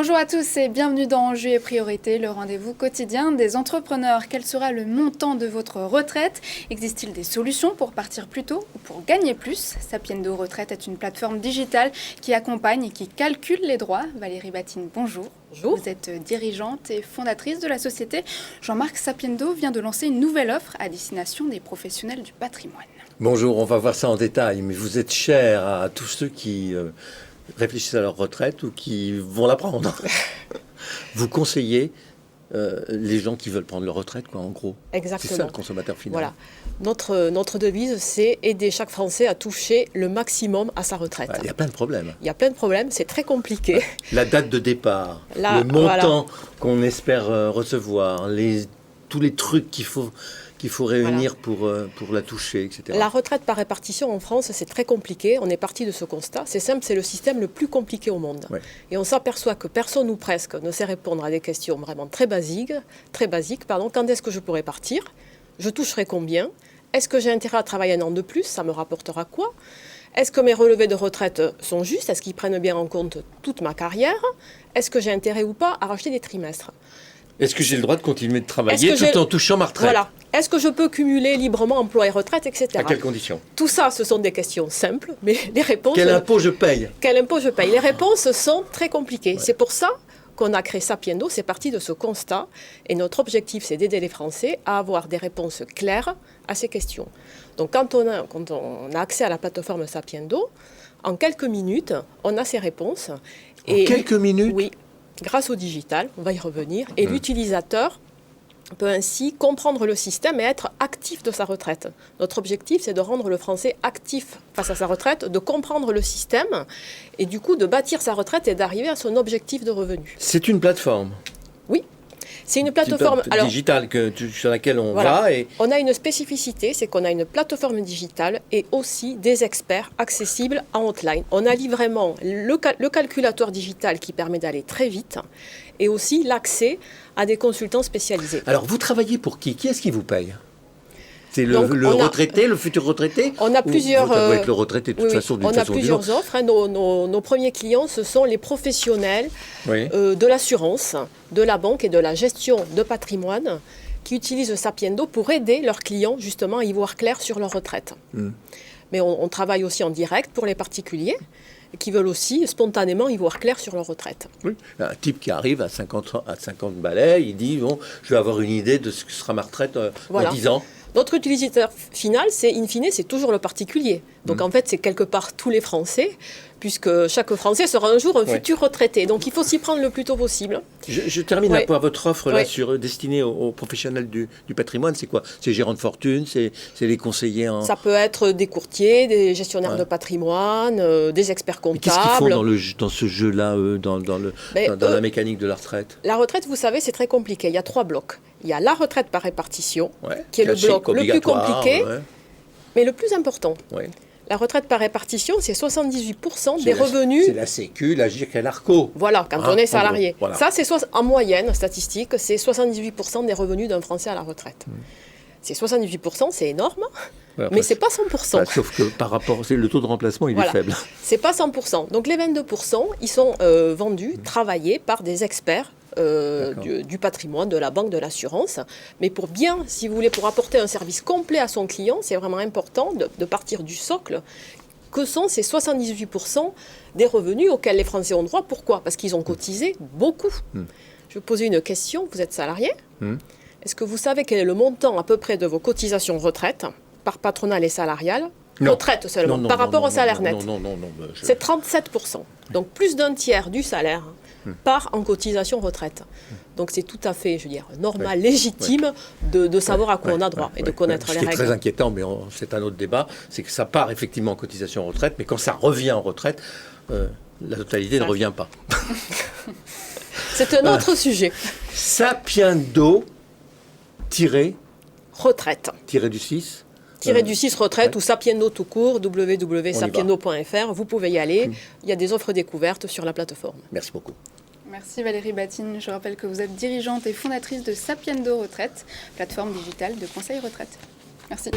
Bonjour à tous et bienvenue dans Enjeux et Priorités, le rendez-vous quotidien des entrepreneurs. Quel sera le montant de votre retraite? Existe-t-il des solutions pour partir plus tôt ou pour gagner plus? Sapiendo Retraite est une plateforme digitale qui accompagne et qui calcule les droits. Valérie Batine, bonjour. Bonjour. Vous êtes dirigeante et fondatrice de la société. Jean-Marc Sapiendo vient de lancer une nouvelle offre à destination des professionnels du patrimoine. Bonjour, on va voir ça en détail, mais vous êtes cher à tous ceux qui réfléchissent à leur retraite ou qui vont la prendre. Vous conseillez les gens qui veulent prendre leur retraite, quoi, en gros. Exactement. C'est ça le consommateur final. Voilà. Notre devise, c'est aider chaque Français à toucher le maximum à sa retraite. Il y a plein de problèmes. Il y a plein de problèmes, c'est très compliqué. La date de départ, le montant qu'on espère recevoir, tous les trucs qu'il faut réunir pour la toucher, etc. La retraite par répartition en France, c'est très compliqué. On est parti de ce constat. C'est simple, c'est le système le plus compliqué au monde. Ouais. Et on s'aperçoit que personne ou presque ne sait répondre à des questions vraiment très basiques. Quand est-ce que je pourrais partir? Je toucherai combien? Est-ce que j'ai intérêt à travailler un an de plus? Ça me rapportera quoi? Est-ce que mes relevés de retraite sont justes? Est-ce qu'ils prennent bien en compte toute ma carrière? Est-ce que j'ai intérêt ou pas à racheter des trimestres? Est-ce que j'ai le droit de continuer de travailler tout en touchant ma retraite? Voilà. Est-ce que je peux cumuler librement emploi et retraite, etc. À quelles conditions? Tout ça, ce sont des questions simples, mais les réponses... Quel impôt je paye? Quel impôt je paye? Les réponses sont très compliquées. Ouais. C'est pour ça qu'on a créé Sapiendo, c'est parti de ce constat. Et notre objectif, c'est d'aider les Français à avoir des réponses claires à ces questions. Donc quand on a accès à la plateforme Sapiendo, en quelques minutes, on a ces réponses. En quelques minutes? Oui. Grâce au digital, on va y revenir, et l'utilisateur peut ainsi comprendre le système et être actif de sa retraite. Notre objectif, c'est de rendre le Français actif face à sa retraite, de comprendre le système et du coup de bâtir sa retraite et d'arriver à son objectif de revenu. C'est une plateforme? Oui. C'est une plateforme digitale sur laquelle on va. Et... On a une spécificité, c'est qu'on a une plateforme digitale et aussi des experts accessibles en hotline. On allie vraiment le calculateur digital qui permet d'aller très vite et aussi l'accès à des consultants spécialisés. Alors, vous travaillez pour qui? Qui est-ce qui vous paye? C'est le retraité, le futur retraité? On a plusieurs... Ça doit être le retraité de toute façon, d'une façon ou d'une autre. On a plusieurs offres. Hein. Nos premiers clients, ce sont les professionnels de l'assurance, de la banque et de la gestion de patrimoine qui utilisent Sapiendo pour aider leurs clients justement à y voir clair sur leur retraite. Mais on travaille aussi en direct pour les particuliers qui veulent aussi spontanément y voir clair sur leur retraite. Oui. Un type qui arrive à 50 balais, il dit bon, je vais avoir une idée de ce que sera ma retraite dans 10 ans. Notre utilisateur final, in fine, c'est toujours le particulier. Donc en fait, c'est quelque part tous les Français, puisque chaque Français sera un jour un futur retraité. Donc il faut s'y prendre le plus tôt possible. Je termine là pour votre offre là, destinée aux professionnels du patrimoine. C'est quoi? C'est gérants de fortune? C'est les conseillers en... Ça peut être des courtiers, des gestionnaires de patrimoine, des experts comptables. Qu'est-ce qu'ils font dans ce jeu-là, dans la mécanique de la retraite? La retraite, vous savez, c'est très compliqué. Il y a 3 blocs. Il y a la retraite par répartition, qui est le bloc le plus compliqué, mais le plus important. La retraite par répartition, c'est 78% des revenus... C'est la Sécu, la GIRC et l'ARCO. Voilà, quand on est salarié. Voilà. Ça, c'est en moyenne, statistique, c'est 78% des revenus d'un Français à la retraite. C'est 78%, c'est énorme, mais c'est pas 100%. Sauf que par rapport... Le taux de remplacement, il est faible. C'est pas 100%. Donc les 22%, ils sont vendus, travaillés par des experts du patrimoine, de la banque, de l'assurance. Mais si vous voulez, pour apporter un service complet à son client, c'est vraiment important de partir du socle que sont ces 78% des revenus auxquels les Français ont droit. Pourquoi? Parce qu'ils ont cotisé beaucoup. Je vais vous poser une question. Vous êtes salarié? Est-ce que vous savez quel est le montant à peu près de vos cotisations retraite par patronale et salariale? Retraite seulement, par rapport au salaire net. C'est 37%. Donc plus d'un tiers du salaire part en cotisation retraite. Donc c'est tout à fait, je veux dire, normal, légitime de savoir à quoi on a droit et de connaître les règles. Ce qui est très inquiétant, mais c'est un autre débat, c'est que ça part effectivement en cotisation retraite, mais quand ça revient en retraite, la totalité ne revient pas. C'est un autre sujet. Sapiendo retraite. Du 6 du 6 retraite ou Sapiendo tout court, www.sapiendo.fr. Vous pouvez y aller. Il y a des offres découvertes sur la plateforme. Merci beaucoup. Merci Valérie Batine. Je rappelle que vous êtes dirigeante et fondatrice de Sapiendo Retraite, plateforme digitale de conseil retraite. Merci.